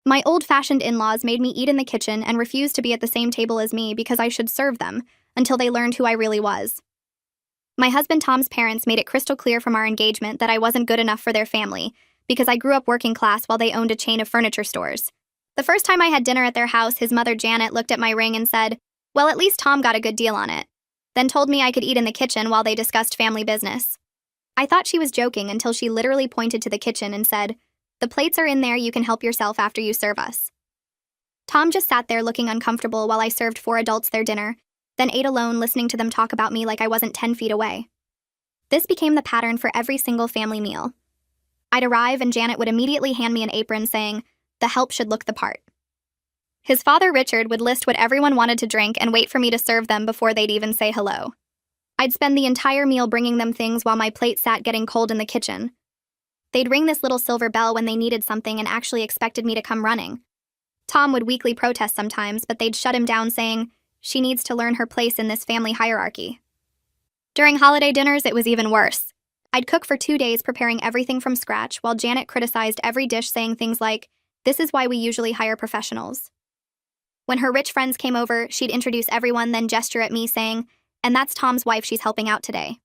My old-fashioned in-laws made me eat in the kitchen and refused to be at the same table as me because I should serve them, until they learned who I really was. My husband Tom's parents made it crystal clear from our engagement that I wasn't good enough for their family, because I grew up working class while they owned a chain of furniture stores. The first time I had dinner at their house, his mother Janet looked at my ring and said, "Well, at least Tom got a good deal on it," then told me I could eat in the kitchen while they discussed family business. I thought she was joking until she literally pointed to the kitchen and said, "The plates are in there, you can help yourself after you serve us." Tom just sat there looking uncomfortable while I served 4 adults their dinner, then ate alone listening to them talk about me like I wasn't 10 feet away. This became the pattern for every single family meal. I'd arrive and Janet would immediately hand me an apron saying, "The help should look the part." His father Richard would list what everyone wanted to drink and wait for me to serve them before they'd even say hello. I'd spend the entire meal bringing them things while my plate sat getting cold in the kitchen. They'd ring this little silver bell when they needed something and actually expected me to come running. Tom would weakly protest sometimes, but they'd shut him down saying, "She needs to learn her place in this family hierarchy." During holiday dinners, it was even worse. I'd cook for 2 days preparing everything from scratch while Janet criticized every dish saying things like, "This is why we usually hire professionals." When her rich friends came over, she'd introduce everyone, then gesture at me saying, "And that's Tom's wife, she's helping out today."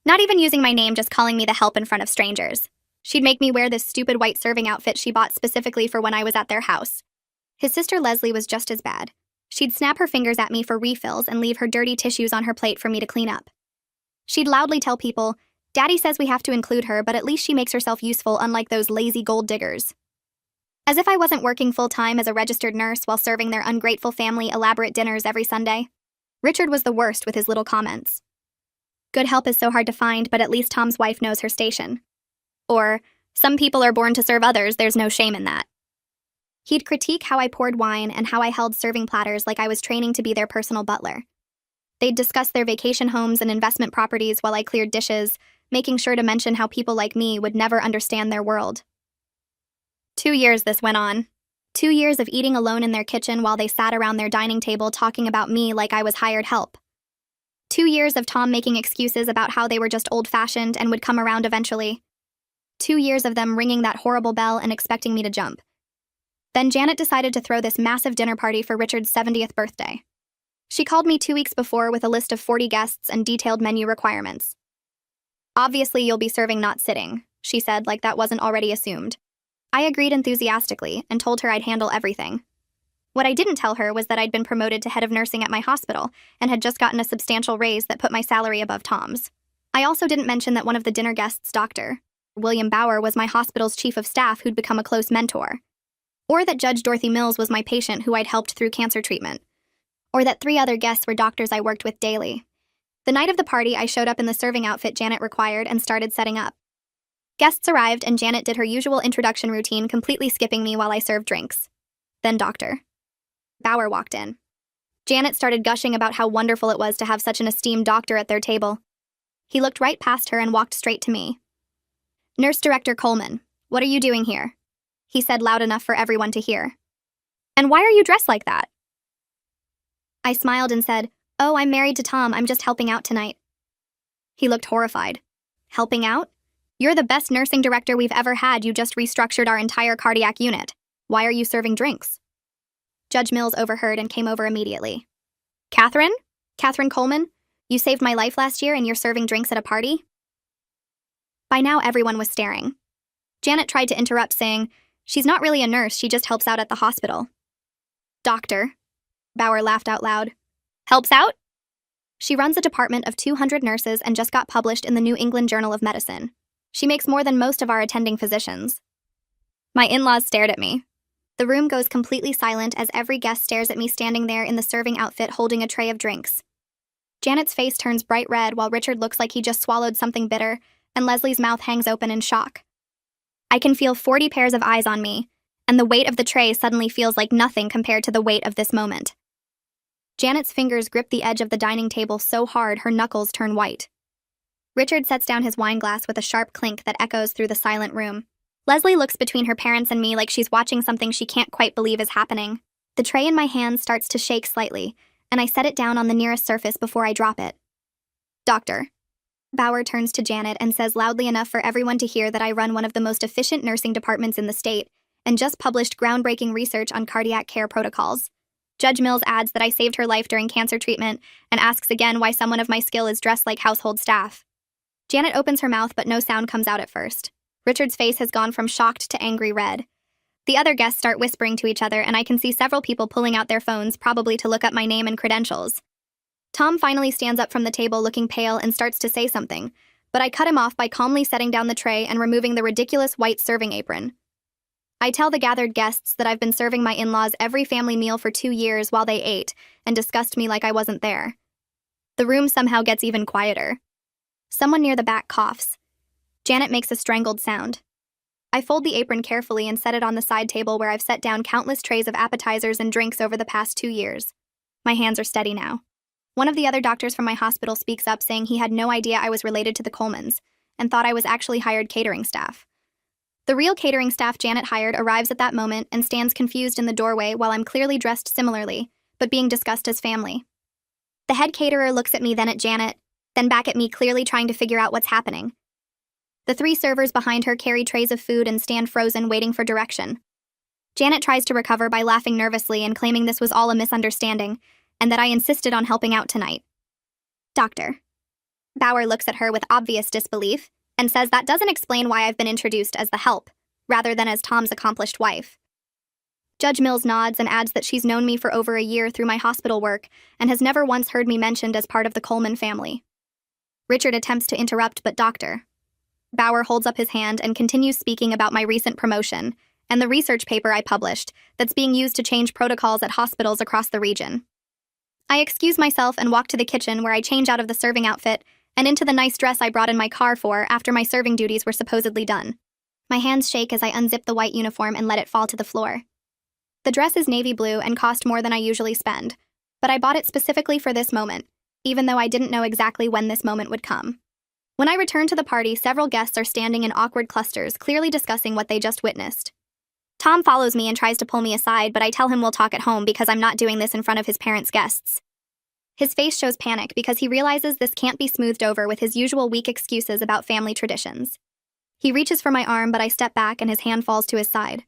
Not even using my name, just calling me the help in front of strangers. She'd make me wear this stupid white serving outfit she bought specifically for when I was at their house. His sister Leslie was just as bad. She'd snap her fingers at me for refills and leave her dirty tissues on her plate for me to clean up. She'd loudly tell people, "Daddy says we have to include her, but at least she makes herself useful, unlike those lazy gold diggers." As if I wasn't working full-time as a registered nurse while serving their ungrateful family elaborate dinners every Sunday. Richard was the worst with his little comments. "Good help is so hard to find, but at least Tom's wife knows her station." Or, "Some people are born to serve others, there's no shame in that." He'd critique how I poured wine and how I held serving platters like I was training to be their personal butler. They'd discuss their vacation homes and investment properties while I cleared dishes, making sure to mention how people like me would never understand their world. 2 years this went on. 2 years of eating alone in their kitchen while they sat around their dining table talking about me like I was hired help. 2 years of Tom making excuses about how they were just old-fashioned and would come around eventually. 2 years of them ringing that horrible bell and expecting me to jump. Then Janet decided to throw this massive dinner party for Richard's 70th birthday. She called me 2 weeks before with a list of 40 guests and detailed menu requirements. "Obviously, you'll be serving, not sitting," she said like that wasn't already assumed. I agreed enthusiastically and told her I'd handle everything. What I didn't tell her was that I'd been promoted to head of nursing at my hospital and had just gotten a substantial raise that put my salary above Tom's. I also didn't mention that one of the dinner guests, Dr. William Bauer, was my hospital's chief of staff who'd become a close mentor. Or that Judge Dorothy Mills was my patient who I'd helped through cancer treatment. Or that 3 other guests were doctors I worked with daily. The night of the party, I showed up in the serving outfit Janet required and started setting up. Guests arrived and Janet did her usual introduction routine, completely skipping me while I served drinks. Then Dr. Bauer walked in. Janet started gushing about how wonderful it was to have such an esteemed doctor at their table. He looked right past her and walked straight to me. "Nurse Director Coleman, what are you doing here?" he said loud enough for everyone to hear. "And why are you dressed like that?" I smiled and said, "Oh, I'm married to Tom, I'm just helping out tonight." He looked horrified. "Helping out? You're the best nursing director we've ever had, you just restructured our entire cardiac unit. Why are you serving drinks?" Judge Mills overheard and came over immediately. "Catherine? Catherine Coleman? You saved my life last year and you're serving drinks at a party?" By now everyone was staring. Janet tried to interrupt, saying, "She's not really a nurse, she just helps out at the hospital." "Doctor," Bauer laughed out loud. "Helps out?" "She runs a department of 200 nurses and just got published in the New England Journal of Medicine. She makes more than most of our attending physicians." My in-laws stared at me. The room goes completely silent as every guest stares at me standing there in the serving outfit holding a tray of drinks. Janet's face turns bright red while Richard looks like he just swallowed something bitter, and Leslie's mouth hangs open in shock. I can feel 40 pairs of eyes on me, and the weight of the tray suddenly feels like nothing compared to the weight of this moment. Janet's fingers grip the edge of the dining table so hard her knuckles turn white. Richard sets down his wine glass with a sharp clink that echoes through the silent room. Leslie looks between her parents and me like she's watching something she can't quite believe is happening. The tray in my hand starts to shake slightly, and I set it down on the nearest surface before I drop it. "Doctor." Bauer turns to Janet and says loudly enough for everyone to hear that I run one of the most efficient nursing departments in the state, and just published groundbreaking research on cardiac care protocols. Judge Mills adds that I saved her life during cancer treatment and asks again why someone of my skill is dressed like household staff. Janet opens her mouth, but no sound comes out at first. Richard's face has gone from shocked to angry red. The other guests start whispering to each other, and I can see several people pulling out their phones, probably to look up my name and credentials. Tom finally stands up from the table looking pale and starts to say something, but I cut him off by calmly setting down the tray and removing the ridiculous white serving apron. I tell the gathered guests that I've been serving my in-laws every family meal for 2 years while they ate, and discussed me like I wasn't there. The room somehow gets even quieter. Someone near the back coughs. Janet makes a strangled sound. I fold the apron carefully and set it on the side table where I've set down countless trays of appetizers and drinks over the past 2 years. My hands are steady now. One of the other doctors from my hospital speaks up, saying he had no idea I was related to the Colemans and thought I was actually hired catering staff. The real catering staff Janet hired arrives at that moment and stands confused in the doorway while I'm clearly dressed similarly, but being discussed as family. The head caterer looks at me, then at Janet, then back at me, clearly trying to figure out what's happening. The 3 servers behind her carry trays of food and stand frozen, waiting for direction. Janet tries to recover by laughing nervously and claiming this was all a misunderstanding, and that I insisted on helping out tonight. Doctor. Bauer looks at her with obvious disbelief and says that doesn't explain why I've been introduced as the help, rather than as Tom's accomplished wife. Judge Mills nods and adds that she's known me for over a year through my hospital work and has never once heard me mentioned as part of the Coleman family. Richard attempts to interrupt, but Doctor. Bauer holds up his hand and continues speaking about my recent promotion and the research paper I published that's being used to change protocols at hospitals across the region. I excuse myself and walk to the kitchen where I change out of the serving outfit and into the nice dress I brought in my car after my serving duties were supposedly done. My hands shake as I unzip the white uniform and let it fall to the floor. The dress is navy blue and cost more than I usually spend, but I bought it specifically for this moment, even though I didn't know exactly when this moment would come. When I return to the party, several guests are standing in awkward clusters, clearly discussing what they just witnessed. Tom follows me and tries to pull me aside, but I tell him we'll talk at home because I'm not doing this in front of his parents' guests. His face shows panic because he realizes this can't be smoothed over with his usual weak excuses about family traditions. He reaches for my arm, but I step back and his hand falls to his side.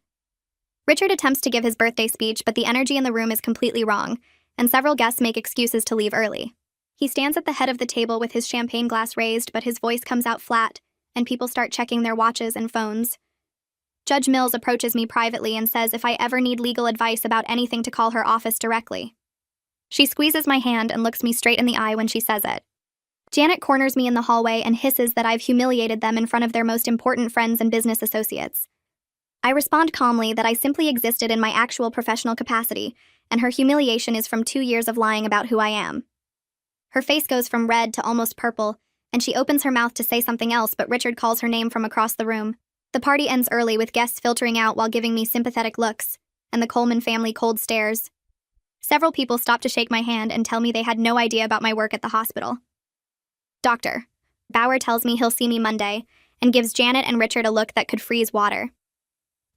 Richard attempts to give his birthday speech, but the energy in the room is completely wrong, and several guests make excuses to leave early. He stands at the head of the table with his champagne glass raised, but his voice comes out flat, and people start checking their watches and phones. Judge Mills approaches me privately and says if I ever need legal advice about anything to call her office directly. She squeezes my hand and looks me straight in the eye when she says it. Janet corners me in the hallway and hisses that I've humiliated them in front of their most important friends and business associates. I respond calmly that I simply existed in my actual professional capacity, and her humiliation is from 2 years of lying about who I am. Her face goes from red to almost purple, and she opens her mouth to say something else, but Richard calls her name from across the room. The party ends early with guests filtering out while giving me sympathetic looks, and the Coleman family cold stares. Several people stop to shake my hand and tell me they had no idea about my work at the hospital. Doctor. Bauer tells me he'll see me Monday, and gives Janet and Richard a look that could freeze water.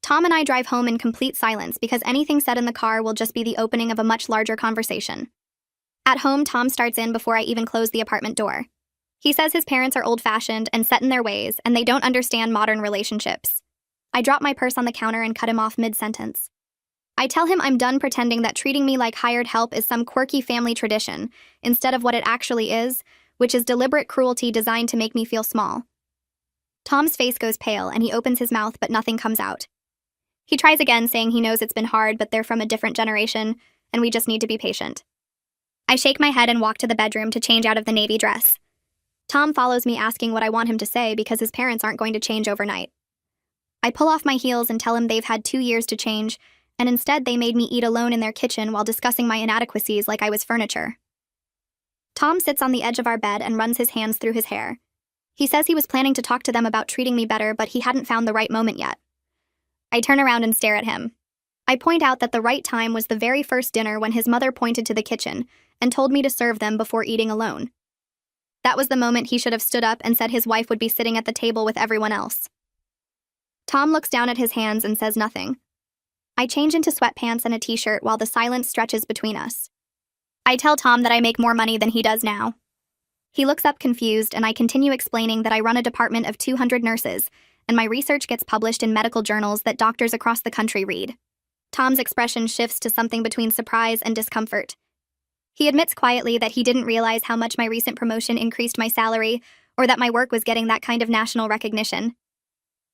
Tom and I drive home in complete silence because anything said in the car will just be the opening of a much larger conversation. At home, Tom starts in before I even close the apartment door. He says his parents are old-fashioned and set in their ways, and they don't understand modern relationships. I drop my purse on the counter and cut him off mid-sentence. I tell him I'm done pretending that treating me like hired help is some quirky family tradition, instead of what it actually is, which is deliberate cruelty designed to make me feel small. Tom's face goes pale, and he opens his mouth, but nothing comes out. He tries again, saying he knows it's been hard, but they're from a different generation, and we just need to be patient. I shake my head and walk to the bedroom to change out of the navy dress. Tom follows me, asking what I want him to say because his parents aren't going to change overnight. I pull off my heels and tell him they've had 2 years to change, and instead they made me eat alone in their kitchen while discussing my inadequacies like I was furniture. Tom sits on the edge of our bed and runs his hands through his hair. He says he was planning to talk to them about treating me better, but he hadn't found the right moment yet. I turn around and stare at him. I point out that the right time was the very first dinner when his mother pointed to the kitchen and told me to serve them before eating alone. That was the moment he should have stood up and said his wife would be sitting at the table with everyone else. Tom looks down at his hands and says nothing. I change into sweatpants and a t-shirt while the silence stretches between us. I tell Tom that I make more money than he does now. He looks up confused, and I continue explaining that I run a department of 200 nurses and my research gets published in medical journals that doctors across the country read. Tom's expression shifts to something between surprise and discomfort. He admits quietly that he didn't realize how much my recent promotion increased my salary or that my work was getting that kind of national recognition.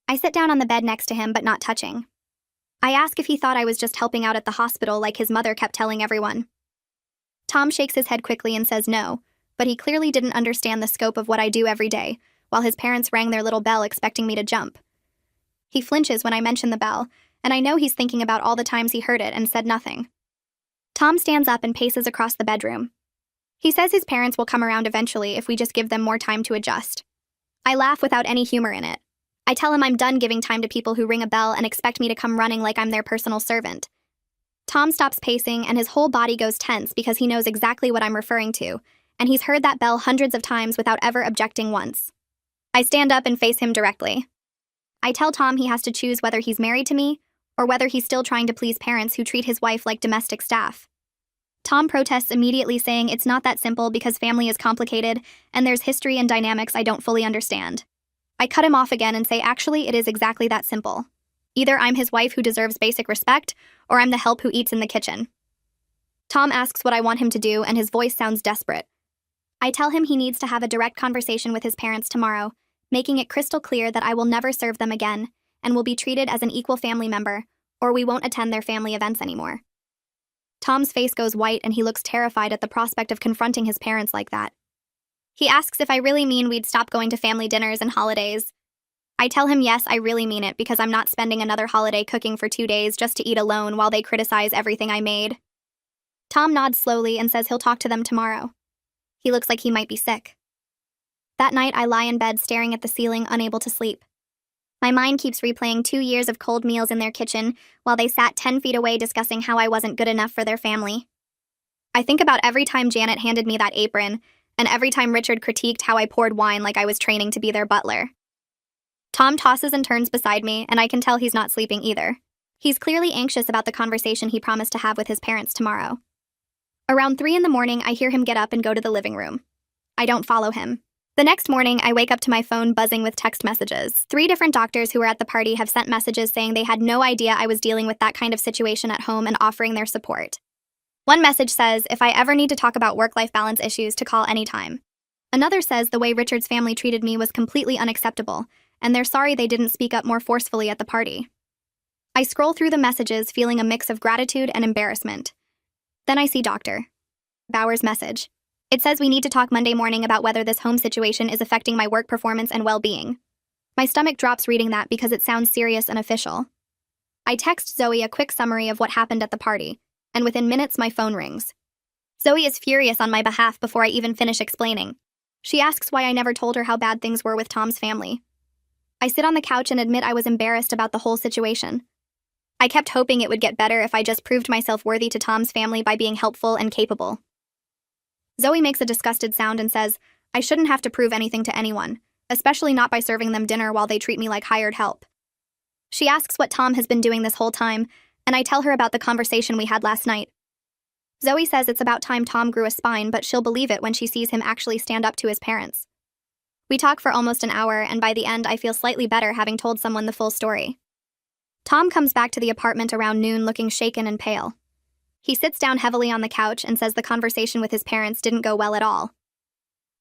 I sit down on the bed next to him, but not touching. I ask if he thought I was just helping out at the hospital like his mother kept telling everyone. Tom shakes his head quickly and says no, but he clearly didn't understand the scope of what I do every day, while his parents rang their little bell expecting me to jump. He flinches when I mention the bell, and I know he's thinking about all the times he heard it and said nothing. Tom stands up and paces across the bedroom. He says his parents will come around eventually if we just give them more time to adjust. I laugh without any humor in it. I tell him I'm done giving time to people who ring a bell and expect me to come running like I'm their personal servant. Tom stops pacing and his whole body goes tense because he knows exactly what I'm referring to, and he's heard that bell hundreds of times without ever objecting once. I stand up and face him directly. I tell Tom he has to choose whether he's married to me or whether he's still trying to please parents who treat his wife like domestic staff. Tom protests immediately, saying it's not that simple because family is complicated and there's history and dynamics I don't fully understand. I cut him off again and say actually it is exactly that simple. Either I'm his wife who deserves basic respect, or I'm the help who eats in the kitchen. Tom asks what I want him to do, and his voice sounds desperate. I tell him he needs to have a direct conversation with his parents tomorrow, making it crystal clear that I will never serve them again, and will be treated as an equal family member, or we won't attend their family events anymore. Tom's face goes white and he looks terrified at the prospect of confronting his parents like that. He asks if I really mean we'd stop going to family dinners and holidays. I tell him yes, I really mean it because I'm not spending another holiday cooking for 2 days just to eat alone while they criticize everything I made. Tom nods slowly and says he'll talk to them tomorrow. He looks like he might be sick. That night, I lie in bed staring at the ceiling, unable to sleep. My mind keeps replaying 2 years of cold meals in their kitchen while they sat 10 feet away discussing how I wasn't good enough for their family. I think about every time Janet handed me that apron, and every time Richard critiqued how I poured wine like I was training to be their butler. Tom tosses and turns beside me, and I can tell he's not sleeping either. He's clearly anxious about the conversation he promised to have with his parents tomorrow. Around 3 a.m, I hear him get up and go to the living room. I don't follow him. The next morning, I wake up to my phone buzzing with text messages. 3 different doctors who were at the party have sent messages saying they had no idea I was dealing with that kind of situation at home and offering their support. One message says, if I ever need to talk about work-life balance issues, to call anytime. Another says the way Richard's family treated me was completely unacceptable, and they're sorry they didn't speak up more forcefully at the party. I scroll through the messages, feeling a mix of gratitude and embarrassment. Then I see Dr. Bauer's message. It says we need to talk Monday morning about whether this home situation is affecting my work performance and well-being. My stomach drops reading that because it sounds serious and official. I text Zoe a quick summary of what happened at the party, and within minutes my phone rings. Zoe is furious on my behalf before I even finish explaining. She asks why I never told her how bad things were with Tom's family. I sit on the couch and admit I was embarrassed about the whole situation. I kept hoping it would get better if I just proved myself worthy to Tom's family by being helpful and capable. Zoe makes a disgusted sound and says, I shouldn't have to prove anything to anyone, especially not by serving them dinner while they treat me like hired help. She asks what Tom has been doing this whole time, and I tell her about the conversation we had last night. Zoe says it's about time Tom grew a spine, but she'll believe it when she sees him actually stand up to his parents. We talk for almost an hour, and by the end I feel slightly better having told someone the full story. Tom comes back to the apartment around noon looking shaken and pale. He sits down heavily on the couch and says the conversation with his parents didn't go well at all.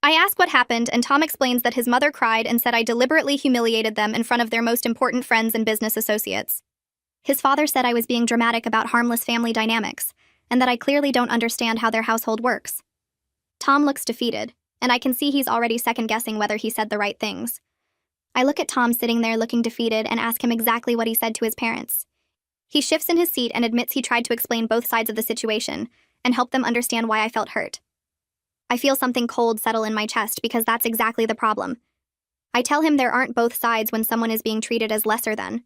I ask what happened, and Tom explains that his mother cried and said I deliberately humiliated them in front of their most important friends and business associates. His father said I was being dramatic about harmless family dynamics, and that I clearly don't understand how their household works. Tom looks defeated, and I can see he's already second-guessing whether he said the right things. I look at Tom sitting there looking defeated and ask him exactly what he said to his parents. He shifts in his seat and admits he tried to explain both sides of the situation and help them understand why I felt hurt. I feel something cold settle in my chest because that's exactly the problem. I tell him there aren't both sides when someone is being treated as lesser than.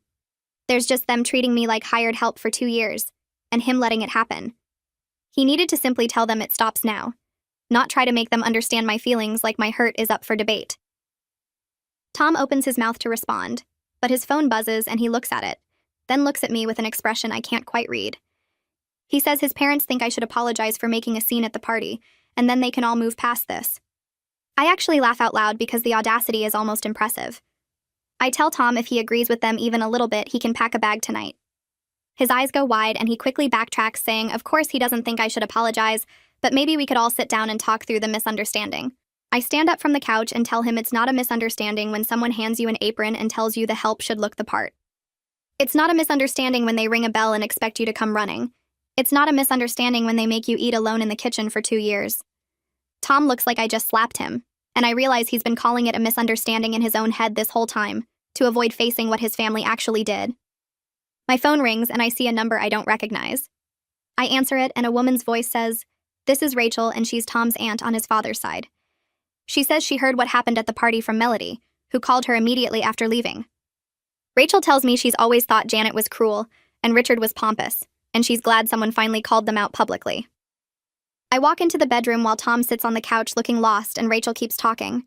There's just them treating me like hired help for 2 years, and him letting it happen. He needed to simply tell them it stops now, not try to make them understand my feelings like my hurt is up for debate. Tom opens his mouth to respond, but his phone buzzes and he looks at it, then looks at me with an expression I can't quite read. He says his parents think I should apologize for making a scene at the party, and then they can all move past this. I actually laugh out loud because the audacity is almost impressive. I tell Tom if he agrees with them even a little bit, he can pack a bag tonight. His eyes go wide and he quickly backtracks, saying, of course he doesn't think I should apologize, but maybe we could all sit down and talk through the misunderstanding. I stand up from the couch and tell him it's not a misunderstanding when someone hands you an apron and tells you the help should look the part. It's not a misunderstanding when they ring a bell and expect you to come running. It's not a misunderstanding when they make you eat alone in the kitchen for 2 years. Tom looks like I just slapped him, and I realize he's been calling it a misunderstanding in his own head this whole time, to avoid facing what his family actually did. My phone rings and I see a number I don't recognize. I answer it and a woman's voice says, "This is Rachel and she's Tom's aunt on his father's side." She says she heard what happened at the party from Melody, who called her immediately after leaving. Rachel tells me she's always thought Janet was cruel and Richard was pompous, and she's glad someone finally called them out publicly. I walk into the bedroom while Tom sits on the couch looking lost and Rachel keeps talking.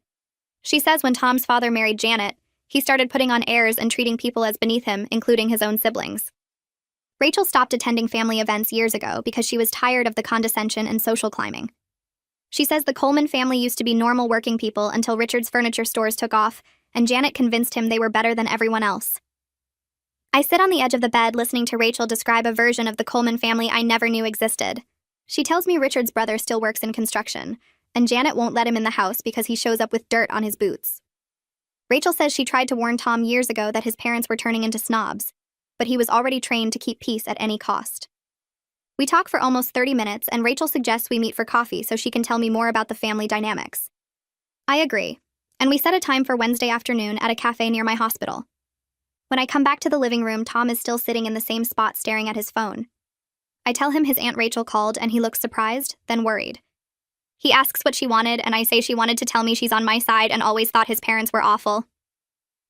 She says when Tom's father married Janet, he started putting on airs and treating people as beneath him, including his own siblings. Rachel stopped attending family events years ago because she was tired of the condescension and social climbing. She says the Coleman family used to be normal working people until Richard's furniture stores took off, and Janet convinced him they were better than everyone else. I sit on the edge of the bed listening to Rachel describe a version of the Coleman family I never knew existed. She tells me Richard's brother still works in construction, and Janet won't let him in the house because he shows up with dirt on his boots. Rachel says she tried to warn Tom years ago that his parents were turning into snobs, but he was already trained to keep peace at any cost. We talk for almost 30 minutes, and Rachel suggests we meet for coffee so she can tell me more about the family dynamics. I agree, and we set a time for Wednesday afternoon at a cafe near my hospital. When I come back to the living room, Tom is still sitting in the same spot staring at his phone. I tell him his Aunt Rachel called, and he looks surprised, then worried. He asks what she wanted, and I say she wanted to tell me she's on my side and always thought his parents were awful.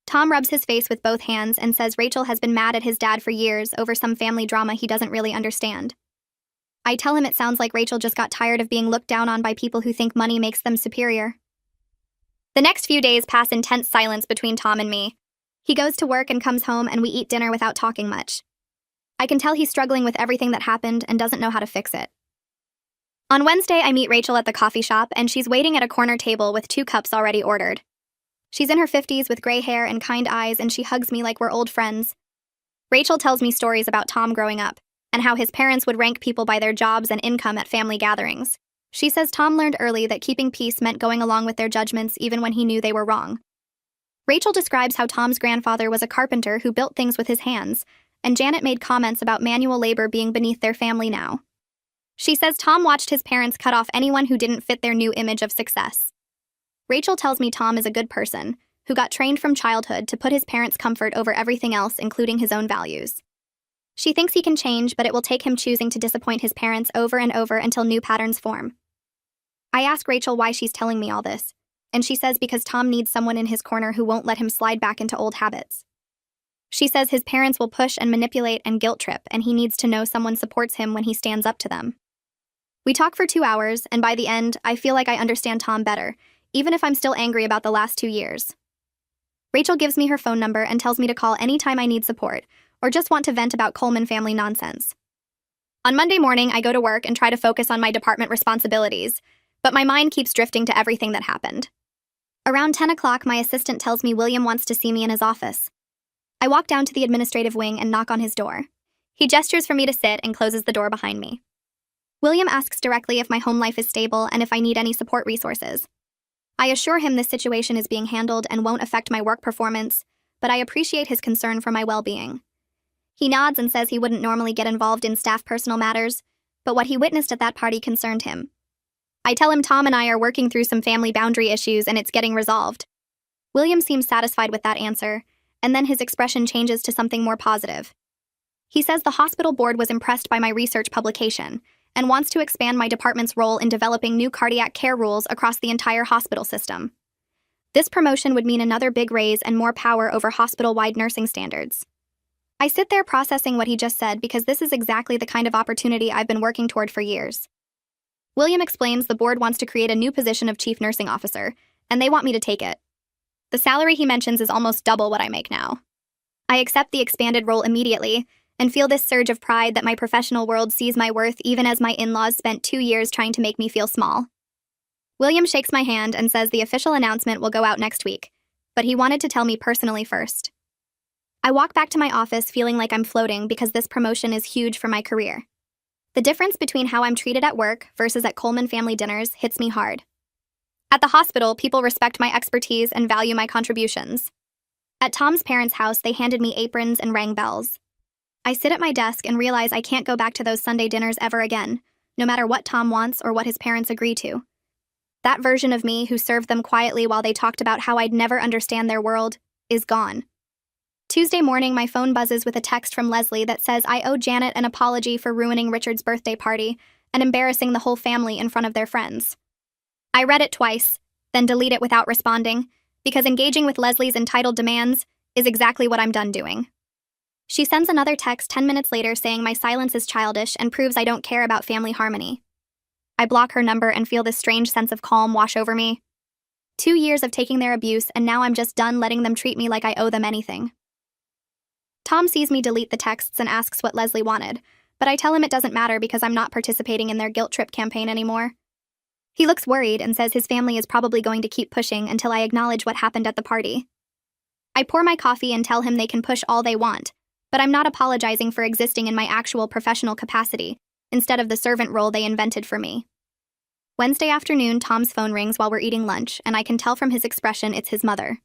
Tom rubs his face with both hands and says Rachel has been mad at his dad for years over some family drama he doesn't really understand. I tell him it sounds like Rachel just got tired of being looked down on by people who think money makes them superior. The next few days pass in tense silence between Tom and me. He goes to work and comes home, and we eat dinner without talking much. I can tell he's struggling with everything that happened and doesn't know how to fix it. On Wednesday, I meet Rachel at the coffee shop, and she's waiting at a corner table with 2 cups already ordered. She's in her 50s with gray hair and kind eyes, and she hugs me like we're old friends. Rachel tells me stories about Tom growing up, and how his parents would rank people by their jobs and income at family gatherings. She says Tom learned early that keeping peace meant going along with their judgments even when he knew they were wrong. Rachel describes how Tom's grandfather was a carpenter who built things with his hands, and Janet made comments about manual labor being beneath their family now. She says Tom watched his parents cut off anyone who didn't fit their new image of success. Rachel tells me Tom is a good person, who got trained from childhood to put his parents' comfort over everything else, including his own values. She thinks he can change, but it will take him choosing to disappoint his parents over and over until new patterns form. I ask Rachel why she's telling me all this, and she says because Tom needs someone in his corner who won't let him slide back into old habits. She says his parents will push and manipulate and guilt trip, and he needs to know someone supports him when he stands up to them. We talk for 2 hours, and by the end, I feel like I understand Tom better, even if I'm still angry about the last 2 years. Rachel gives me her phone number and tells me to call anytime I need support, or just want to vent about Coleman family nonsense. On Monday morning, I go to work and try to focus on my department responsibilities, but my mind keeps drifting to everything that happened. Around 10 o'clock, my assistant tells me William wants to see me in his office. I walk down to the administrative wing and knock on his door. He gestures for me to sit and closes the door behind me. William asks directly if my home life is stable and if I need any support resources. I assure him this situation is being handled and won't affect my work performance, but I appreciate his concern for my well-being. He nods and says he wouldn't normally get involved in staff personal matters, but what he witnessed at that party concerned him. I tell him Tom and I are working through some family boundary issues and it's getting resolved. William seems satisfied with that answer, and then his expression changes to something more positive. He says the hospital board was impressed by my research publication and wants to expand my department's role in developing new cardiac care rules across the entire hospital system. This promotion would mean another big raise and more power over hospital-wide nursing standards. I sit there processing what he just said because this is exactly the kind of opportunity I've been working toward for years. William explains the board wants to create a new position of chief nursing officer, and they want me to take it. The salary he mentions is almost double what I make now. I accept the expanded role immediately and feel this surge of pride that my professional world sees my worth even as my in-laws spent 2 years trying to make me feel small. William shakes my hand and says the official announcement will go out next week, but he wanted to tell me personally first. I walk back to my office feeling like I'm floating because this promotion is huge for my career. The difference between how I'm treated at work versus at Coleman family dinners hits me hard. At the hospital, people respect my expertise and value my contributions. At Tom's parents' house, they handed me aprons and rang bells. I sit at my desk and realize I can't go back to those Sunday dinners ever again, no matter what Tom wants or what his parents agree to. That version of me who served them quietly while they talked about how I'd never understand their world is gone. Tuesday morning, my phone buzzes with a text from Leslie that says I owe Janet an apology for ruining Richard's birthday party and embarrassing the whole family in front of their friends. I read it twice, then delete it without responding, because engaging with Leslie's entitled demands is exactly what I'm done doing. She sends another text 10 minutes later saying my silence is childish and proves I don't care about family harmony. I block her number and feel this strange sense of calm wash over me. 2 years of taking their abuse, and now I'm just done letting them treat me like I owe them anything. Tom sees me delete the texts and asks what Leslie wanted, but I tell him it doesn't matter because I'm not participating in their guilt trip campaign anymore. He looks worried and says his family is probably going to keep pushing until I acknowledge what happened at the party. I pour my coffee and tell him they can push all they want, but I'm not apologizing for existing in my actual professional capacity, instead of the servant role they invented for me. Wednesday afternoon, Tom's phone rings while we're eating lunch, and I can tell from his expression it's his mother.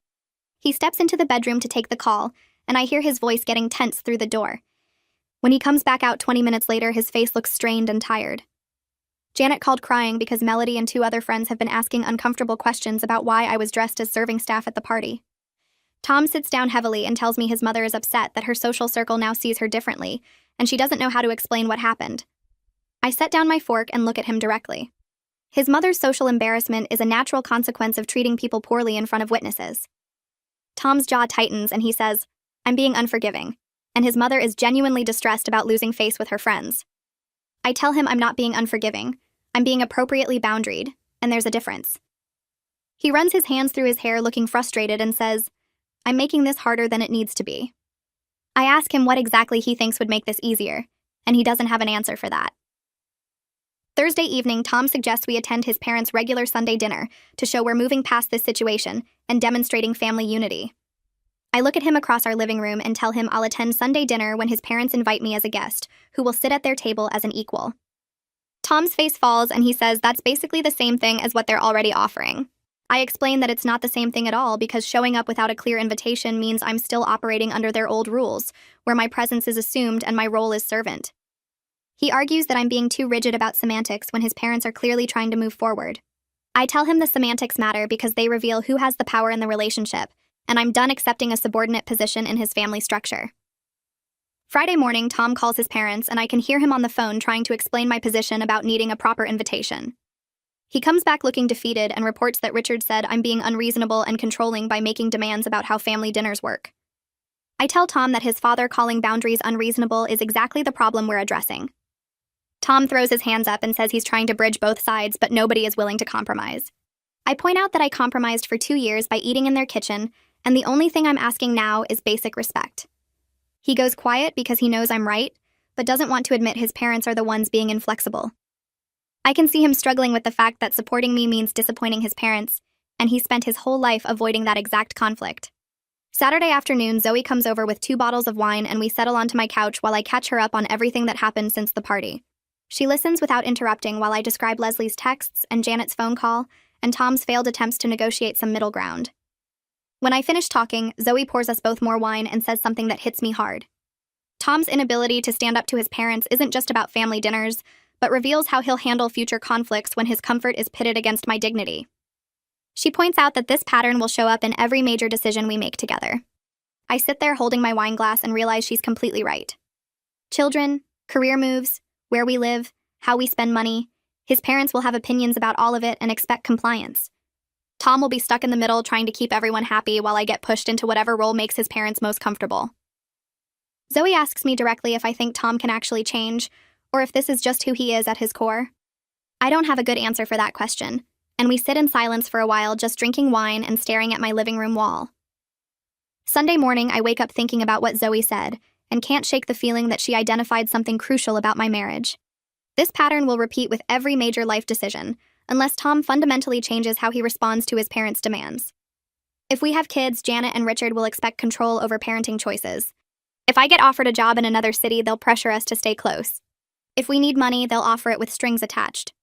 He steps into the bedroom to take the call, and I hear his voice getting tense through the door. When he comes back out 20 minutes later, his face looks strained and tired. Janet called crying because Melody and 2 other friends have been asking uncomfortable questions about why I was dressed as serving staff at the party. Tom sits down heavily and tells me his mother is upset that her social circle now sees her differently, and she doesn't know how to explain what happened. I set down my fork and look at him directly. His mother's social embarrassment is a natural consequence of treating people poorly in front of witnesses. Tom's jaw tightens and he says, I'm being unforgiving, and his mother is genuinely distressed about losing face with her friends. I tell him I'm not being unforgiving, I'm being appropriately boundaried, and there's a difference. He runs his hands through his hair looking frustrated and says, I'm making this harder than it needs to be. I ask him what exactly he thinks would make this easier, and he doesn't have an answer for that. Thursday evening, Tom suggests we attend his parents' regular Sunday dinner to show we're moving past this situation and demonstrating family unity. I look at him across our living room and tell him I'll attend Sunday dinner when his parents invite me as a guest, who will sit at their table as an equal. Tom's face falls and he says that's basically the same thing as what they're already offering. I explain that it's not the same thing at all because showing up without a clear invitation means I'm still operating under their old rules, where my presence is assumed and my role is servant. He argues that I'm being too rigid about semantics when his parents are clearly trying to move forward. I tell him the semantics matter because they reveal who has the power in the relationship, and I'm done accepting a subordinate position in his family structure. Friday morning, Tom calls his parents, and I can hear him on the phone trying to explain my position about needing a proper invitation. He comes back looking defeated and reports that Richard said I'm being unreasonable and controlling by making demands about how family dinners work. I tell Tom that his father calling boundaries unreasonable is exactly the problem we're addressing. Tom throws his hands up and says he's trying to bridge both sides, but nobody is willing to compromise. I point out that I compromised for 2 years by eating in their kitchen, and the only thing I'm asking now is basic respect. He goes quiet because he knows I'm right, but doesn't want to admit his parents are the ones being inflexible. I can see him struggling with the fact that supporting me means disappointing his parents, and he spent his whole life avoiding that exact conflict. Saturday afternoon, Zoe comes over with 2 bottles of wine and we settle onto my couch while I catch her up on everything that happened since the party. She listens without interrupting while I describe Leslie's texts and Janet's phone call, and Tom's failed attempts to negotiate some middle ground. When I finish talking, Zoe pours us both more wine and says something that hits me hard. Tom's inability to stand up to his parents isn't just about family dinners, but reveals how he'll handle future conflicts when his comfort is pitted against my dignity. She points out that this pattern will show up in every major decision we make together. I sit there holding my wine glass and realize she's completely right. Children, career moves, where we live, how we spend money, his parents will have opinions about all of it and expect compliance. Tom will be stuck in the middle trying to keep everyone happy while I get pushed into whatever role makes his parents most comfortable. Zoe asks me directly if I think Tom can actually change, or if this is just who he is at his core. I don't have a good answer for that question, and we sit in silence for a while just drinking wine and staring at my living room wall. Sunday morning, I wake up thinking about what Zoe said, and can't shake the feeling that she identified something crucial about my marriage. This pattern will repeat with every major life decision, unless Tom fundamentally changes how he responds to his parents' demands. If we have kids, Janet and Richard will expect control over parenting choices. If I get offered a job in another city, they'll pressure us to stay close. If we need money, they'll offer it with strings attached.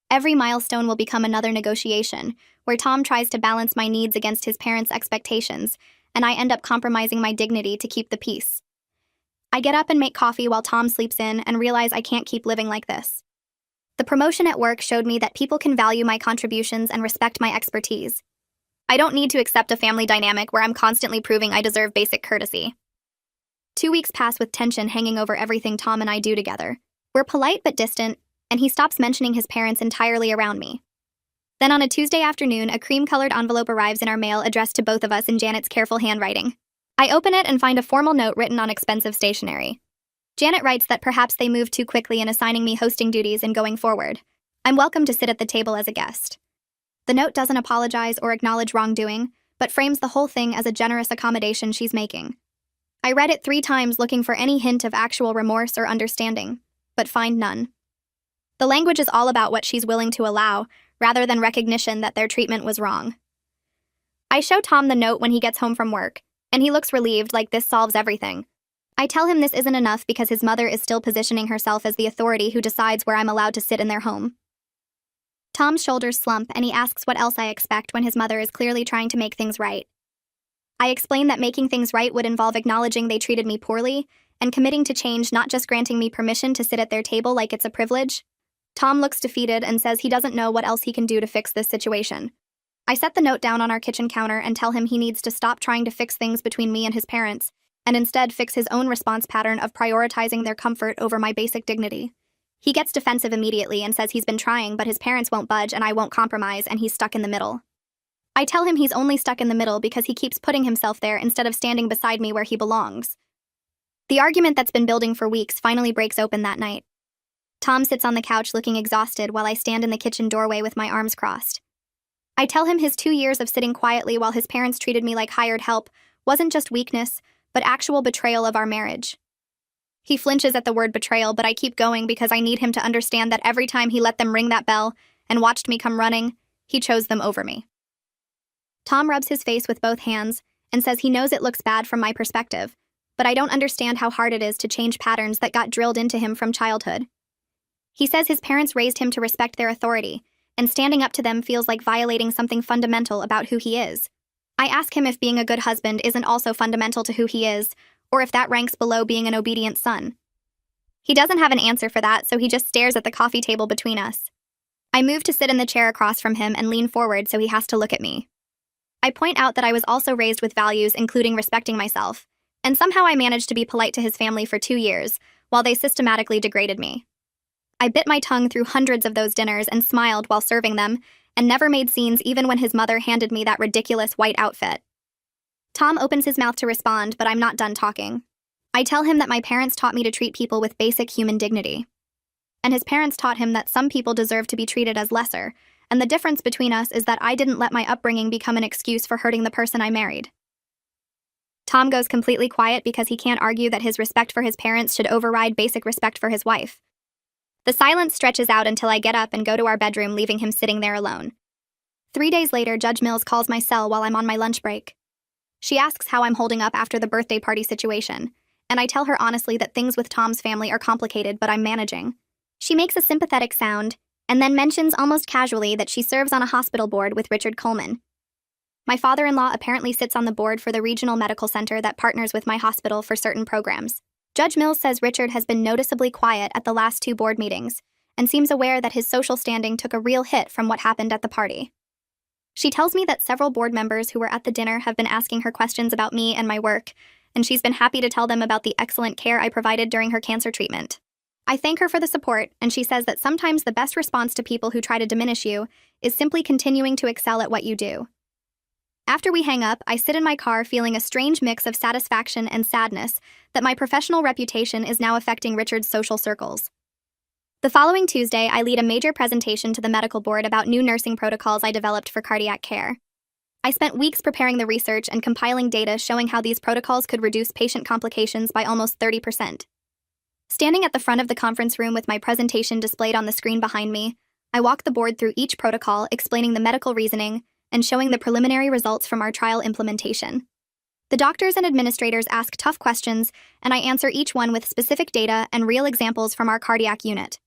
Every milestone will become another negotiation, where Tom tries to balance my needs against his parents' expectations, and I end up compromising my dignity to keep the peace. I get up and make coffee while Tom sleeps in and realize I can't keep living like this. The promotion at work showed me that people can value my contributions and respect my expertise. I don't need to accept a family dynamic where I'm constantly proving I deserve basic courtesy. 2 weeks pass with tension hanging over everything Tom and I do together. We're polite but distant, and he stops mentioning his parents entirely around me. Then on a Tuesday afternoon, a cream-colored envelope arrives in our mail addressed to both of us in Janet's careful handwriting. I open it and find a formal note written on expensive stationery. Janet writes that perhaps they moved too quickly in assigning me hosting duties and going forward. I'm welcome to sit at the table as a guest. The note doesn't apologize or acknowledge wrongdoing, but frames the whole thing as a generous accommodation she's making. I read it 3 times looking for any hint of actual remorse or understanding, but find none. The language is all about what she's willing to allow, rather than recognition that their treatment was wrong. I show Tom the note when he gets home from work, and he looks relieved, like this solves everything. I tell him this isn't enough because his mother is still positioning herself as the authority who decides where I'm allowed to sit in their home. Tom's shoulders slump and he asks what else I expect when his mother is clearly trying to make things right. I explain that making things right would involve acknowledging they treated me poorly and committing to change, not just granting me permission to sit at their table like it's a privilege. Tom looks defeated and says he doesn't know what else he can do to fix this situation. I set the note down on our kitchen counter and tell him he needs to stop trying to fix things between me and his parents, and instead fix his own response pattern of prioritizing their comfort over my basic dignity. He gets defensive immediately and says he's been trying, but his parents won't budge and I won't compromise, and he's stuck in the middle. I tell him he's only stuck in the middle because he keeps putting himself there instead of standing beside me where he belongs. The argument that's been building for weeks finally breaks open that night. Tom sits on the couch looking exhausted while I stand in the kitchen doorway with my arms crossed. I tell him his 2 years of sitting quietly while his parents treated me like hired help wasn't just weakness, but actual betrayal of our marriage. He flinches at the word betrayal, but I keep going because I need him to understand that every time he let them ring that bell and watched me come running, he chose them over me. Tom rubs his face with both hands and says he knows it looks bad from my perspective, but I don't understand how hard it is to change patterns that got drilled into him from childhood. He says his parents raised him to respect their authority, and standing up to them feels like violating something fundamental about who he is. I ask him if being a good husband isn't also fundamental to who he is, or if that ranks below being an obedient son. He doesn't have an answer for that, so he just stares at the coffee table between us. I move to sit in the chair across from him and lean forward so he has to look at me. I point out that I was also raised with values including respecting myself, and somehow I managed to be polite to his family for 2 years, while they systematically degraded me. I bit my tongue through hundreds of those dinners and smiled while serving them, and never made scenes even when his mother handed me that ridiculous white outfit. Tom opens his mouth to respond, but I'm not done talking. I tell him that my parents taught me to treat people with basic human dignity. And his parents taught him that some people deserve to be treated as lesser, and the difference between us is that I didn't let my upbringing become an excuse for hurting the person I married. Tom goes completely quiet because he can't argue that his respect for his parents should override basic respect for his wife. The silence stretches out until I get up and go to our bedroom, leaving him sitting there alone. 3 days later, Judge Mills calls my cell while I'm on my lunch break. She asks how I'm holding up after the birthday party situation, and I tell her honestly that things with Tom's family are complicated, but I'm managing. She makes a sympathetic sound, and then mentions almost casually that she serves on a hospital board with Richard Coleman. My father-in-law apparently sits on the board for the regional medical center that partners with my hospital for certain programs. Judge Mills says Richard has been noticeably quiet at the last 2 board meetings, and seems aware that his social standing took a real hit from what happened at the party. She tells me that several board members who were at the dinner have been asking her questions about me and my work, and she's been happy to tell them about the excellent care I provided during her cancer treatment. I thank her for the support, and she says that sometimes the best response to people who try to diminish you is simply continuing to excel at what you do. After we hang up, I sit in my car feeling a strange mix of satisfaction and sadness that my professional reputation is now affecting Richard's social circles. The following Tuesday, I lead a major presentation to the medical board about new nursing protocols I developed for cardiac care. I spent weeks preparing the research and compiling data showing how these protocols could reduce patient complications by almost 30%. Standing at the front of the conference room with my presentation displayed on the screen behind me, I walk the board through each protocol, explaining the medical reasoning, and showing the preliminary results from our trial implementation. The doctors and administrators ask tough questions, and I answer each one with specific data and real examples from our cardiac unit.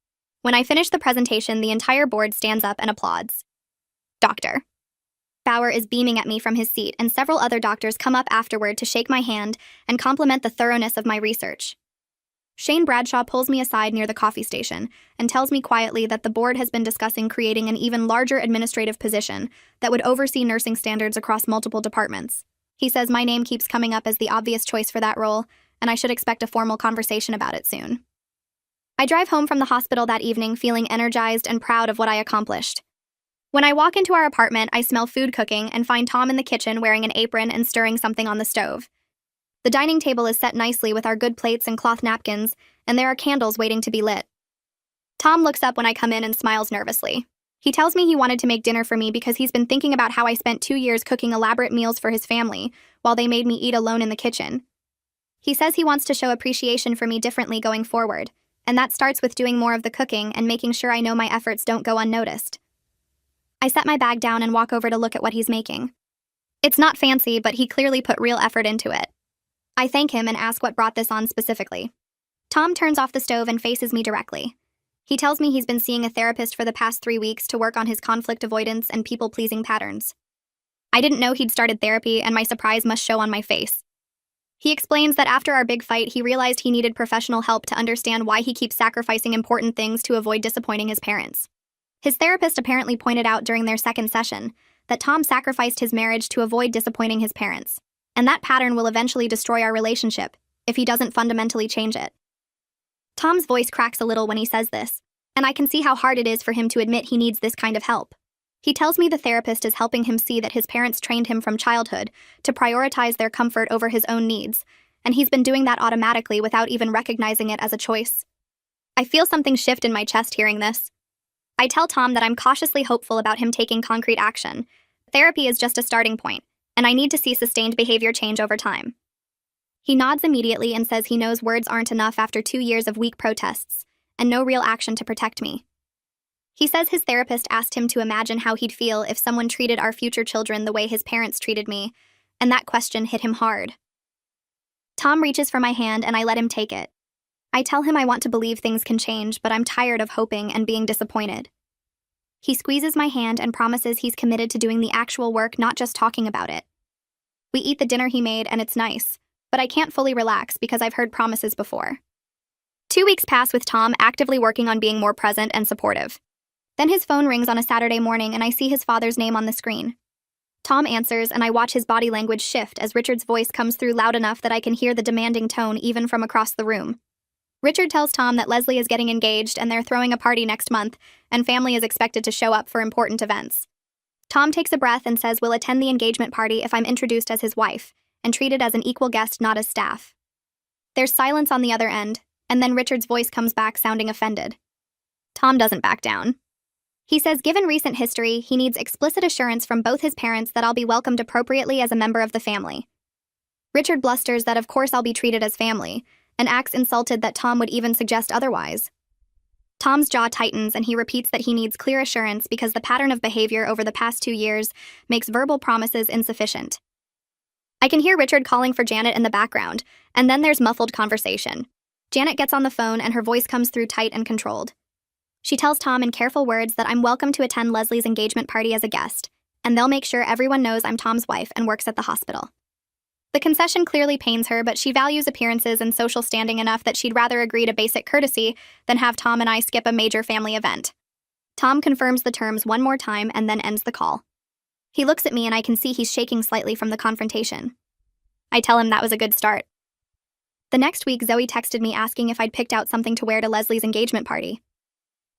When I finish the presentation, the entire board stands up and applauds. Dr. Bauer is beaming at me from his seat, and several other doctors come up afterward to shake my hand and compliment the thoroughness of my research. Shane Bradshaw pulls me aside near the coffee station and tells me quietly that the board has been discussing creating an even larger administrative position that would oversee nursing standards across multiple departments. He says my name keeps coming up as the obvious choice for that role, and I should expect a formal conversation about it soon. I drive home from the hospital that evening feeling energized and proud of what I accomplished. When I walk into our apartment, I smell food cooking and find Tom in the kitchen wearing an apron and stirring something on the stove. The dining table is set nicely with our good plates and cloth napkins, and there are candles waiting to be lit. Tom looks up when I come in and smiles nervously. He tells me he wanted to make dinner for me because he's been thinking about how I spent 2 years cooking elaborate meals for his family while they made me eat alone in the kitchen. He says he wants to show appreciation for me differently going forward, and that starts with doing more of the cooking and making sure I know my efforts don't go unnoticed. I set my bag down and walk over to look at what he's making. It's not fancy, but he clearly put real effort into it. I thank him and ask what brought this on specifically. Tom turns off the stove and faces me directly. He tells me he's been seeing a therapist for the past 3 weeks to work on his conflict avoidance and people-pleasing patterns. I didn't know he'd started therapy, and my surprise must show on my face. He explains that after our big fight, he realized he needed professional help to understand why he keeps sacrificing important things to avoid disappointing his parents. His therapist apparently pointed out during their second session that Tom sacrificed his marriage to avoid disappointing his parents, and that pattern will eventually destroy our relationship if he doesn't fundamentally change it. Tom's voice cracks a little when he says this, and I can see how hard it is for him to admit he needs this kind of help. He tells me the therapist is helping him see that his parents trained him from childhood to prioritize their comfort over his own needs, and he's been doing that automatically without even recognizing it as a choice. I feel something shift in my chest hearing this. I tell Tom that I'm cautiously hopeful about him taking concrete action. Therapy is just a starting point, and I need to see sustained behavior change over time. He nods immediately and says he knows words aren't enough after 2 years of weak protests and no real action to protect me. He says his therapist asked him to imagine how he'd feel if someone treated our future children the way his parents treated me, and that question hit him hard. Tom reaches for my hand and I let him take it. I tell him I want to believe things can change, but I'm tired of hoping and being disappointed. He squeezes my hand and promises he's committed to doing the actual work, not just talking about it. We eat the dinner he made and it's nice, but I can't fully relax because I've heard promises before. 2 weeks pass with Tom actively working on being more present and supportive. Then his phone rings on a Saturday morning and I see his father's name on the screen. Tom answers and I watch his body language shift as Richard's voice comes through loud enough that I can hear the demanding tone even from across the room. Richard tells Tom that Leslie is getting engaged and they're throwing a party next month, and family is expected to show up for important events. Tom takes a breath and says we'll attend the engagement party if I'm introduced as his wife, and treated as an equal guest, not as staff. There's silence on the other end, and then Richard's voice comes back sounding offended. Tom doesn't back down. He says given recent history, he needs explicit assurance from both his parents that I'll be welcomed appropriately as a member of the family. Richard blusters that of course I'll be treated as family, and acts insulted that Tom would even suggest otherwise. Tom's jaw tightens and he repeats that he needs clear assurance because the pattern of behavior over the past 2 years makes verbal promises insufficient. I can hear Richard calling for Janet in the background, and then there's muffled conversation. Janet gets on the phone and her voice comes through tight and controlled. She tells Tom in careful words that I'm welcome to attend Leslie's engagement party as a guest, and they'll make sure everyone knows I'm Tom's wife and works at the hospital. The concession clearly pains her, but she values appearances and social standing enough that she'd rather agree to basic courtesy than have Tom and I skip a major family event. Tom confirms the terms one more time and then ends the call. He looks at me and I can see he's shaking slightly from the confrontation. I tell him that was a good start. The next week, Zoe texted me asking if I'd picked out something to wear to Leslie's engagement party.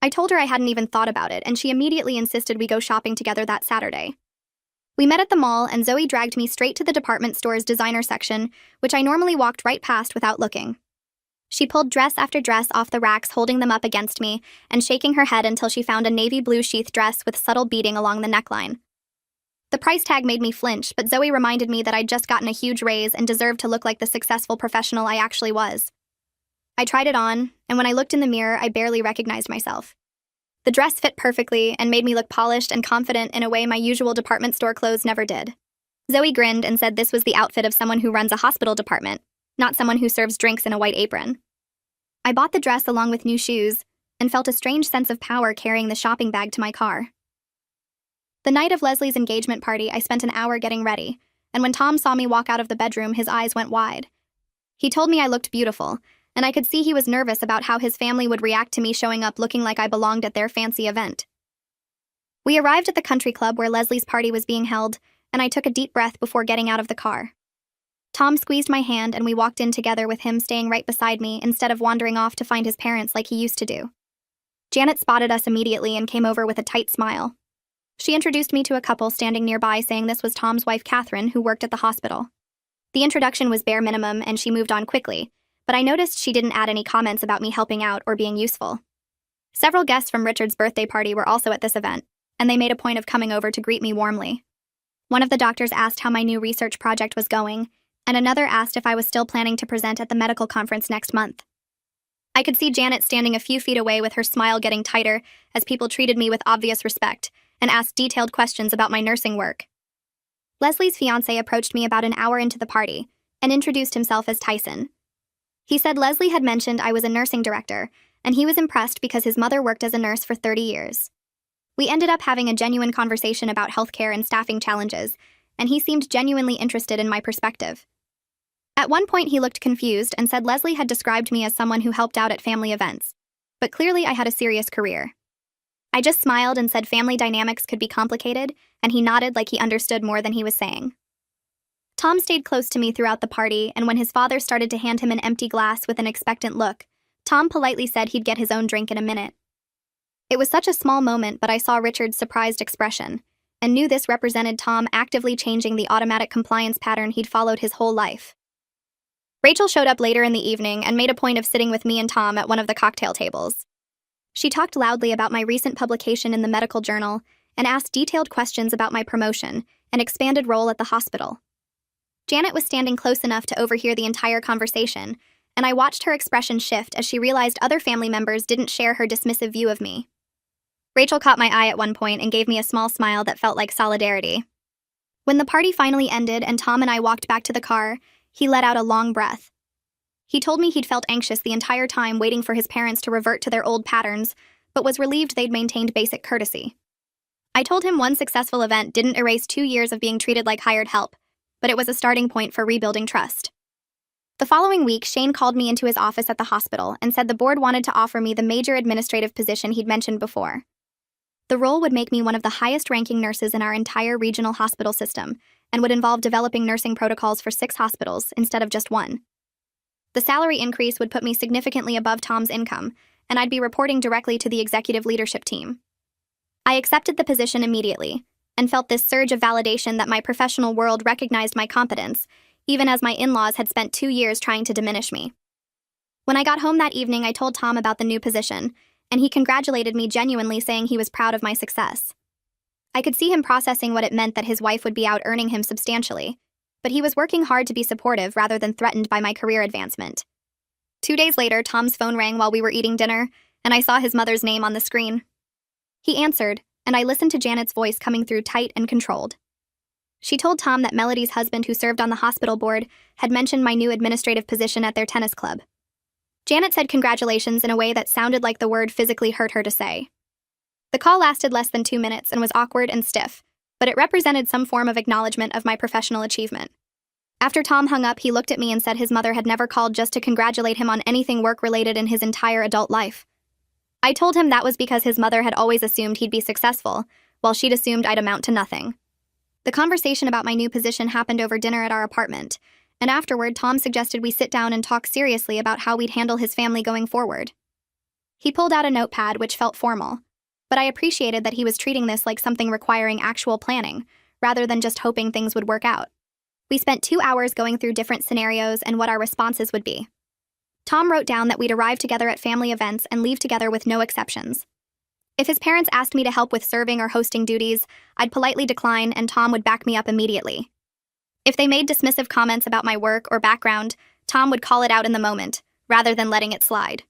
I told her I hadn't even thought about it, and she immediately insisted we go shopping together that Saturday. We met at the mall, and Zoe dragged me straight to the department store's designer section, which I normally walked right past without looking. She pulled dress after dress off the racks, holding them up against me, and shaking her head until she found a navy blue sheath dress with subtle beading along the neckline. The price tag made me flinch, but Zoe reminded me that I'd just gotten a huge raise and deserved to look like the successful professional I actually was. I tried it on, and when I looked in the mirror, I barely recognized myself. The dress fit perfectly and made me look polished and confident in a way my usual department store clothes never did. Zoe grinned and said this was the outfit of someone who runs a hospital department, not someone who serves drinks in a white apron. I bought the dress along with new shoes and felt a strange sense of power carrying the shopping bag to my car. The night of Leslie's engagement party, I spent an hour getting ready, and when Tom saw me walk out of the bedroom, his eyes went wide. He told me I looked beautiful, and I could see he was nervous about how his family would react to me showing up looking like I belonged at their fancy event. We arrived at the country club where Leslie's party was being held, and I took a deep breath before getting out of the car. Tom squeezed my hand and we walked in together with him staying right beside me instead of wandering off to find his parents like he used to do. Janet spotted us immediately and came over with a tight smile. She introduced me to a couple standing nearby, saying this was Tom's wife, Catherine, who worked at the hospital. The introduction was bare minimum and she moved on quickly, but I noticed she didn't add any comments about me helping out or being useful. Several guests from Richard's birthday party were also at this event, and they made a point of coming over to greet me warmly. One of the doctors asked how my new research project was going, and another asked if I was still planning to present at the medical conference next month. I could see Janet standing a few feet away with her smile getting tighter as people treated me with obvious respect and asked detailed questions about my nursing work. Leslie's fiancé approached me about an hour into the party and introduced himself as Tyson. He said Leslie had mentioned I was a nursing director, and he was impressed because his mother worked as a nurse for 30 years. We ended up having a genuine conversation about healthcare and staffing challenges, and he seemed genuinely interested in my perspective. At one point, he looked confused and said Leslie had described me as someone who helped out at family events, but clearly I had a serious career. I just smiled and said family dynamics could be complicated, and he nodded like he understood more than he was saying. Tom stayed close to me throughout the party, and when his father started to hand him an empty glass with an expectant look, Tom politely said he'd get his own drink in a minute. It was such a small moment, but I saw Richard's surprised expression, and knew this represented Tom actively changing the automatic compliance pattern he'd followed his whole life. Rachel showed up later in the evening and made a point of sitting with me and Tom at one of the cocktail tables. She talked loudly about my recent publication in the medical journal and asked detailed questions about my promotion and expanded role at the hospital. Janet was standing close enough to overhear the entire conversation, and I watched her expression shift as she realized other family members didn't share her dismissive view of me. Rachel caught my eye at one point and gave me a small smile that felt like solidarity. When the party finally ended and Tom and I walked back to the car, he let out a long breath. He told me he'd felt anxious the entire time waiting for his parents to revert to their old patterns, but was relieved they'd maintained basic courtesy. I told him one successful event didn't erase 2 years of being treated like hired help, but it was a starting point for rebuilding trust. The following week, Shane called me into his office at the hospital and said the board wanted to offer me the major administrative position he'd mentioned before. The role would make me one of the highest-ranking nurses in our entire regional hospital system and would involve developing nursing protocols for 6 hospitals instead of just 1. The salary increase would put me significantly above Tom's income, and I'd be reporting directly to the executive leadership team. I accepted the position immediately and felt this surge of validation that my professional world recognized my competence, even as my in-laws had spent 2 years trying to diminish me. When I got home that evening, I told Tom about the new position, and he congratulated me genuinely, saying he was proud of my success. I could see him processing what it meant that his wife would be out earning him substantially, but he was working hard to be supportive rather than threatened by my career advancement. 2 days later, Tom's phone rang while we were eating dinner, and I saw his mother's name on the screen. He answered, and I listened to Janet's voice coming through tight and controlled. She told Tom that Melody's husband, who served on the hospital board, had mentioned my new administrative position at their tennis club. Janet said congratulations in a way that sounded like the word physically hurt her to say. The call lasted less than 2 minutes and was awkward and stiff, but it represented some form of acknowledgement of my professional achievement. After Tom hung up, he looked at me and said his mother had never called just to congratulate him on anything work-related in his entire adult life. I told him that was because his mother had always assumed he'd be successful, while she'd assumed I'd amount to nothing. The conversation about my new position happened over dinner at our apartment, and afterward, Tom suggested we sit down and talk seriously about how we'd handle his family going forward. He pulled out a notepad, which felt formal, but I appreciated that he was treating this like something requiring actual planning, rather than just hoping things would work out. We spent 2 hours going through different scenarios and what our responses would be. Tom wrote down that we'd arrive together at family events and leave together with no exceptions. If his parents asked me to help with serving or hosting duties, I'd politely decline and Tom would back me up immediately. If they made dismissive comments about my work or background, Tom would call it out in the moment, rather than letting it slide.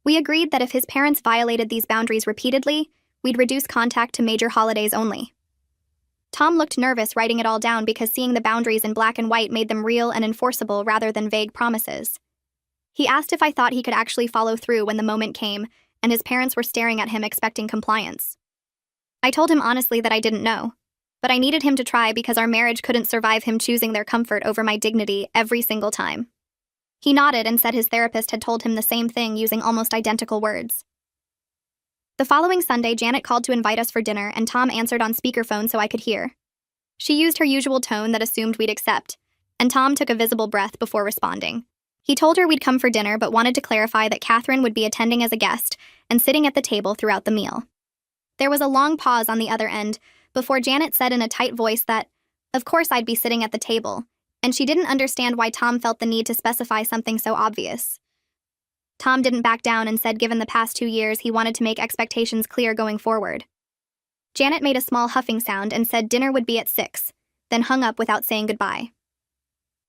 We agreed that if his parents violated these boundaries repeatedly, we'd reduce contact to major holidays only. Tom looked nervous writing it all down because seeing the boundaries in black and white made them real and enforceable rather than vague promises. He asked if I thought he could actually follow through when the moment came, and his parents were staring at him expecting compliance. I told him honestly that I didn't know, but I needed him to try because our marriage couldn't survive him choosing their comfort over my dignity every single time. He nodded and said his therapist had told him the same thing using almost identical words. The following Sunday, Janet called to invite us for dinner, and Tom answered on speakerphone so I could hear. She used her usual tone that assumed we'd accept, and Tom took a visible breath before responding. He told her we'd come for dinner but wanted to clarify that Catherine would be attending as a guest and sitting at the table throughout the meal. There was a long pause on the other end before Janet said in a tight voice that, of course I'd be sitting at the table, and she didn't understand why Tom felt the need to specify something so obvious. Tom didn't back down and said given the past 2 years he wanted to make expectations clear going forward. Janet made a small huffing sound and said dinner would be at 6, then hung up without saying goodbye.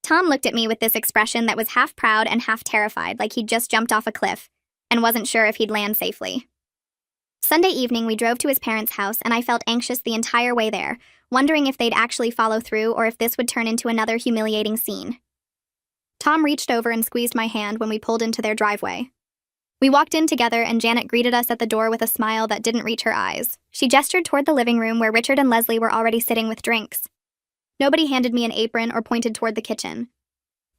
Tom looked at me with this expression that was half proud and half terrified, like he'd just jumped off a cliff and wasn't sure if he'd land safely. Sunday evening, we drove to his parents' house, and I felt anxious the entire way there, wondering if they'd actually follow through or if this would turn into another humiliating scene. Tom reached over and squeezed my hand when we pulled into their driveway. We walked in together, and Janet greeted us at the door with a smile that didn't reach her eyes. She gestured toward the living room where Richard and Leslie were already sitting with drinks. Nobody handed me an apron or pointed toward the kitchen.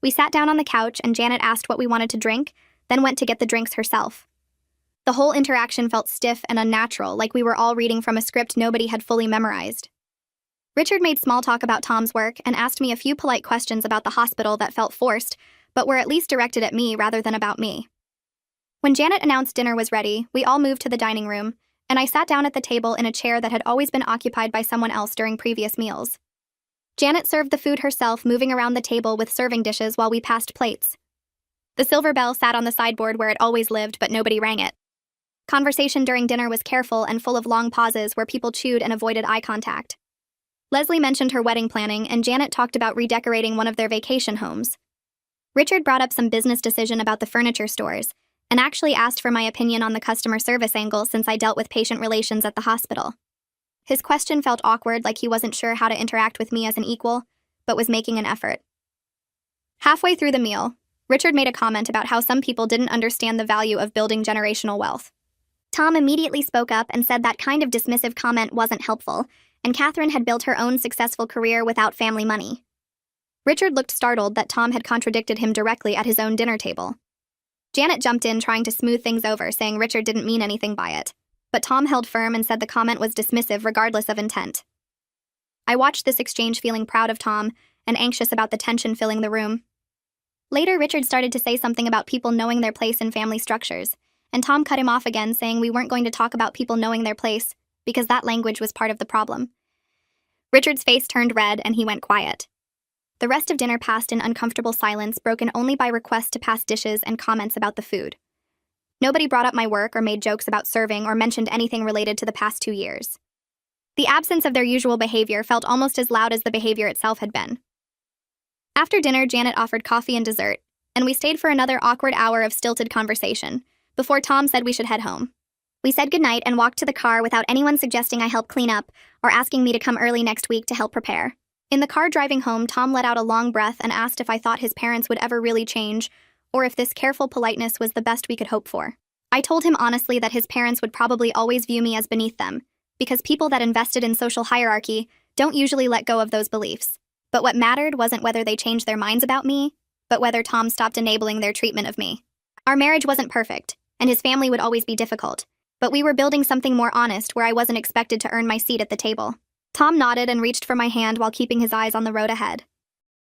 We sat down on the couch, and Janet asked what we wanted to drink, then went to get the drinks herself. The whole interaction felt stiff and unnatural, like we were all reading from a script nobody had fully memorized. Richard made small talk about Tom's work and asked me a few polite questions about the hospital that felt forced, but were at least directed at me rather than about me. When Janet announced dinner was ready, we all moved to the dining room, and I sat down at the table in a chair that had always been occupied by someone else during previous meals. Janet served the food herself, moving around the table with serving dishes while we passed plates. The silver bell sat on the sideboard where it always lived, but nobody rang it. Conversation during dinner was careful and full of long pauses where people chewed and avoided eye contact. Leslie mentioned her wedding planning, and Janet talked about redecorating one of their vacation homes. Richard brought up some business decision about the furniture stores, and actually asked for my opinion on the customer service angle since I dealt with patient relations at the hospital. His question felt awkward, like he wasn't sure how to interact with me as an equal, but was making an effort. Halfway through the meal, Richard made a comment about how some people didn't understand the value of building generational wealth. Tom immediately spoke up and said that kind of dismissive comment wasn't helpful, and Catherine had built her own successful career without family money. Richard looked startled that Tom had contradicted him directly at his own dinner table. Janet jumped in trying to smooth things over, saying Richard didn't mean anything by it, but Tom held firm and said the comment was dismissive regardless of intent. I watched this exchange feeling proud of Tom and anxious about the tension filling the room. Later, Richard started to say something about people knowing their place in family structures, and Tom cut him off again, saying we weren't going to talk about people knowing their place because that language was part of the problem. Richard's face turned red and he went quiet. The rest of dinner passed in uncomfortable silence, broken only by requests to pass dishes and comments about the food. Nobody brought up my work or made jokes about serving or mentioned anything related to the past 2 years. The absence of their usual behavior felt almost as loud as the behavior itself had been. After dinner, Janet offered coffee and dessert, and we stayed for another awkward hour of stilted conversation, before Tom said we should head home. We said goodnight and walked to the car without anyone suggesting I help clean up or asking me to come early next week to help prepare. In the car driving home, Tom let out a long breath and asked if I thought his parents would ever really change, or if this careful politeness was the best we could hope for. I told him honestly that his parents would probably always view me as beneath them, because people that invested in social hierarchy don't usually let go of those beliefs. But what mattered wasn't whether they changed their minds about me, but whether Tom stopped enabling their treatment of me. Our marriage wasn't perfect, and his family would always be difficult, but we were building something more honest where I wasn't expected to earn my seat at the table. Tom nodded and reached for my hand while keeping his eyes on the road ahead.